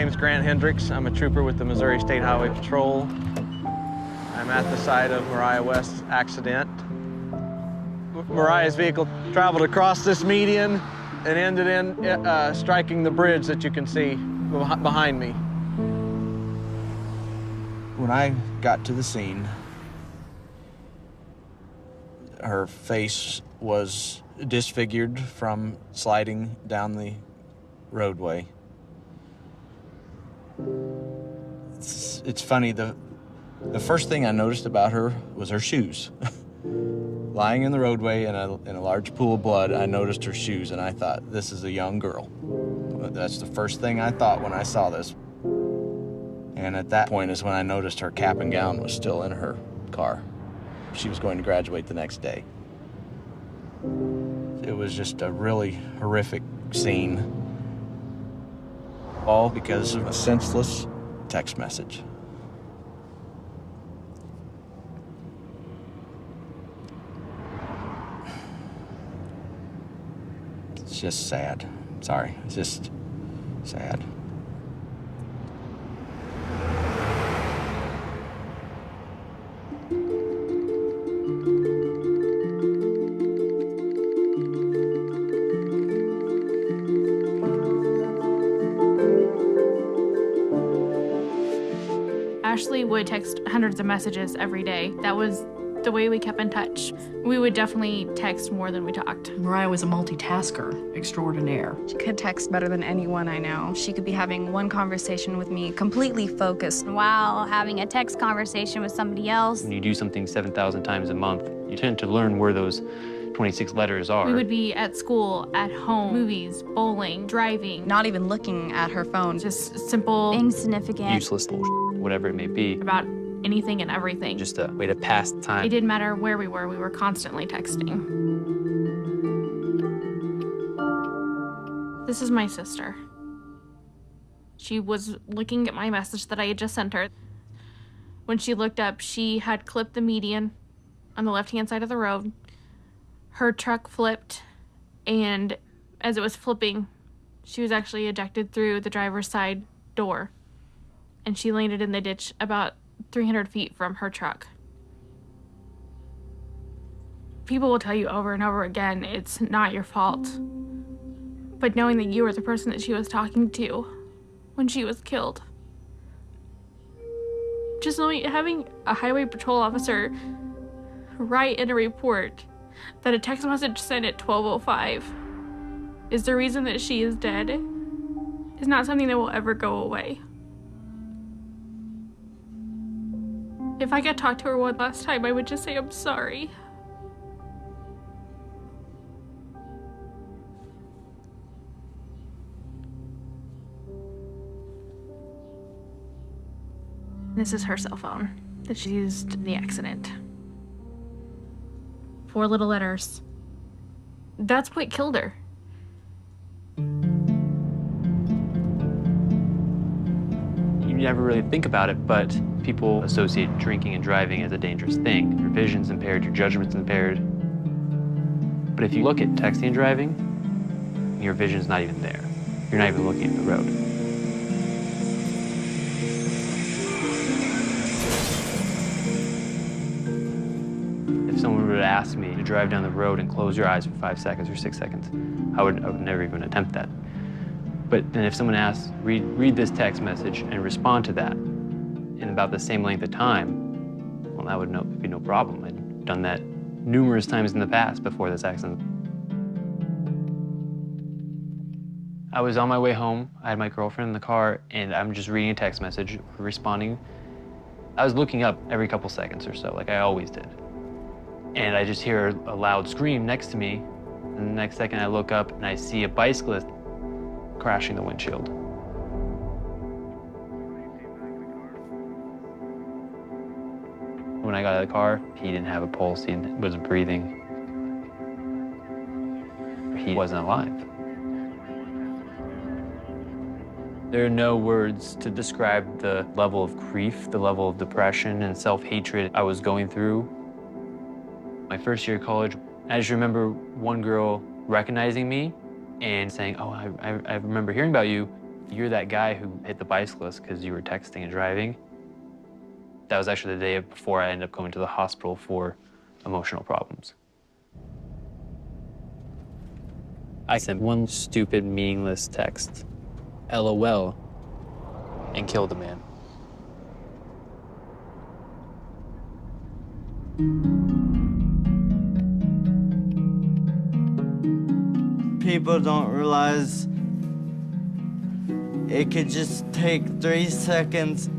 name's Grant Hendricks. I'm a trooper with the Missouri State Highway Patrol. I'm at the site of Mariah West's accident. Mariah's vehicle traveled across this median and ended in striking the bridge that you can see behind me. When I got to the scene, her face was disfigured from sliding down the roadway. It's funny, the first thing I noticed about her was her shoes. Lying in the roadway in a large pool of blood, I noticed her shoes, and I thought, this is a young girl. That's the first thing I thought when I saw this. And at that point is when I noticed her cap and gown was still in her car. She was going to graduate the next day. It was just a really horrific scene, all because of a senseless text message. It's just sad. Sorry, it's just sad. Ashley would text hundreds of messages every day. That was the way we kept in touch. We would definitely text more than we talked. Mariah was a multitasker extraordinaire. She could text better than anyone I know. She could be having one conversation with me, completely focused, while having a text conversation with somebody else. When you do something 7,000 times a month, you tend to learn where those 26 letters are. We would be at school, at home, movies, bowling, driving. Not even looking at her phone. Just simple, insignificant, useless bullshit, whatever it may be. About anything and everything. Just a way to pass the time. It didn't matter where we were constantly texting. This is my sister. She was looking at my message that I had just sent her. When she looked up, she had clipped the median on the left-hand side of the road. Her truck flipped, and as it was flipping, she was actually ejected through the driver's side door, and she landed in the ditch about 300 feet from her truck. People will tell you over and over again, it's not your fault. But knowing that you were the person that she was talking to when she was killed. Just knowing, having a highway patrol officer write in a report that a text message sent at 12:05 is the reason that she is dead is not something that will ever go away. If I could talk to her one last time, I would just say, I'm sorry. This is her cell phone that she used in the accident. 4 little letters. That's what killed her. You never really think about it, but people associate drinking and driving as a dangerous thing. Your vision's impaired, your judgment's impaired. But if you look at texting and driving, your vision's not even there. You're not even looking at the road. If someone would ask me to drive down the road and close your eyes for 5 seconds or 6 seconds, I would never even attempt that. But then if someone asks, read this text message and respond to that in about the same length of time, well, that would be no problem. I'd done that numerous times in the past before this accident. I was on my way home. I had my girlfriend in the car, and I'm just reading a text message, responding. I was looking up every couple seconds or so, like I always did. And I just hear a loud scream next to me, and the next second I look up and I see a bicyclist crashing the windshield. When I got out of the car, he didn't have a pulse, he wasn't breathing. He wasn't alive. There are no words to describe the level of grief, the level of depression and self-hatred I was going through. My first year of college, I just remember one girl recognizing me and saying, oh, I remember hearing about you. You're that guy who hit the bicyclist because you were texting and driving. That was actually the day before I ended up going to the hospital for emotional problems. I sent one stupid, meaningless text, LOL, and killed a man. People don't realize it could just take 3 seconds.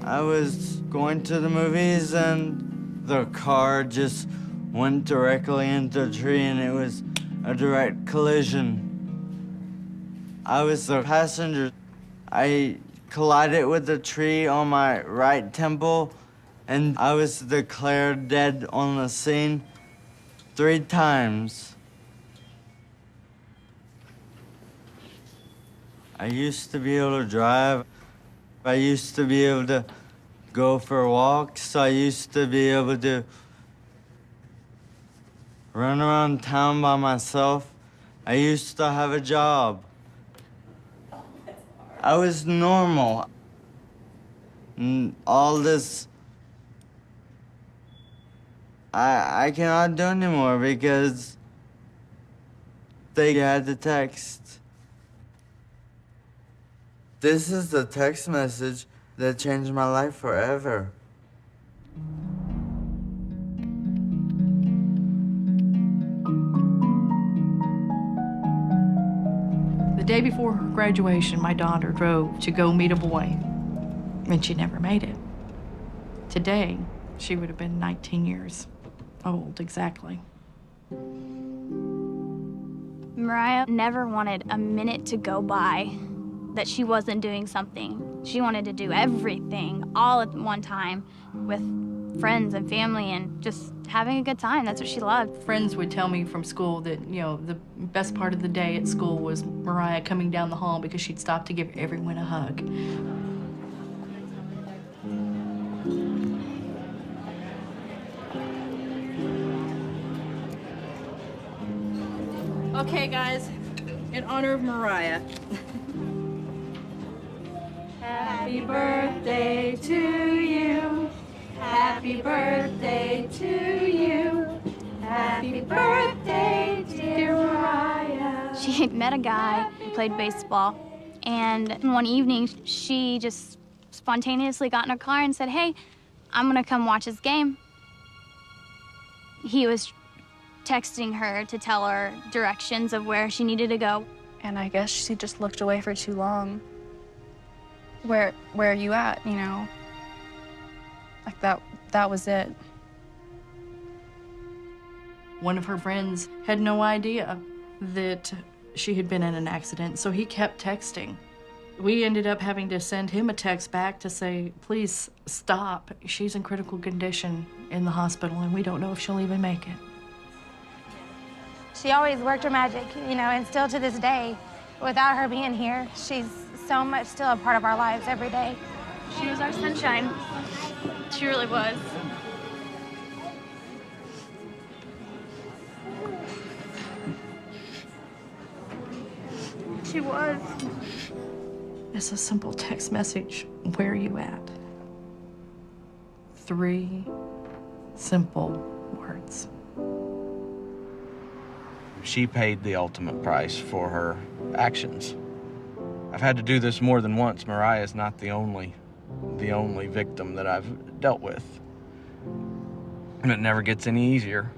I was going to the movies and the car just went directly into a tree and it was a direct collision. I was the passenger. I collided with the tree on my right temple and I was declared dead on the scene 3 times. I used to be able to drive. I used to be able to go for walks. I used to be able to run around town by myself. I used to have a job. I was normal. And all this, I cannot do anymore because they had the text. This is the text message that changed my life forever. The day before her graduation, my daughter drove to go meet a boy, and she never made it. Today, she would have been 19 years old, exactly. Mariah never wanted a minute to go by that she wasn't doing something. She wanted to do everything all at one time with friends and family and just having a good time. That's what she loved. Friends would tell me from school that, the best part of the day at school was Mariah coming down the hall because she'd stop to give everyone a hug. Okay, guys, in honor of Mariah. Happy birthday to you. Happy birthday to you. Happy birthday, dear Mariah. She had met a guy who played baseball, and one evening she just spontaneously got in her car and said, "Hey, I'm gonna come watch his game." He was texting her to tell her directions of where she needed to go. And I guess she just looked away for too long. Where are you at, Like that was it. One of her friends had no idea that she had been in an accident, so he kept texting. We ended up having to send him a text back to say, please stop. She's in critical condition in the hospital, and we don't know if she'll even make it. She always worked her magic, and still to this day, without her being here, she's so much still a part of our lives every day. She was our sunshine. She really was. She was. It's a simple text message. Where are you at? 3 simple words. She paid the ultimate price for her actions. I've had to do this more than once. Mariah is not the only victim that I've dealt with. And it never gets any easier.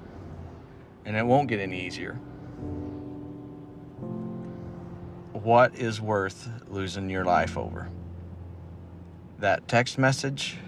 And it won't get any easier. What is worth losing your life over? That text message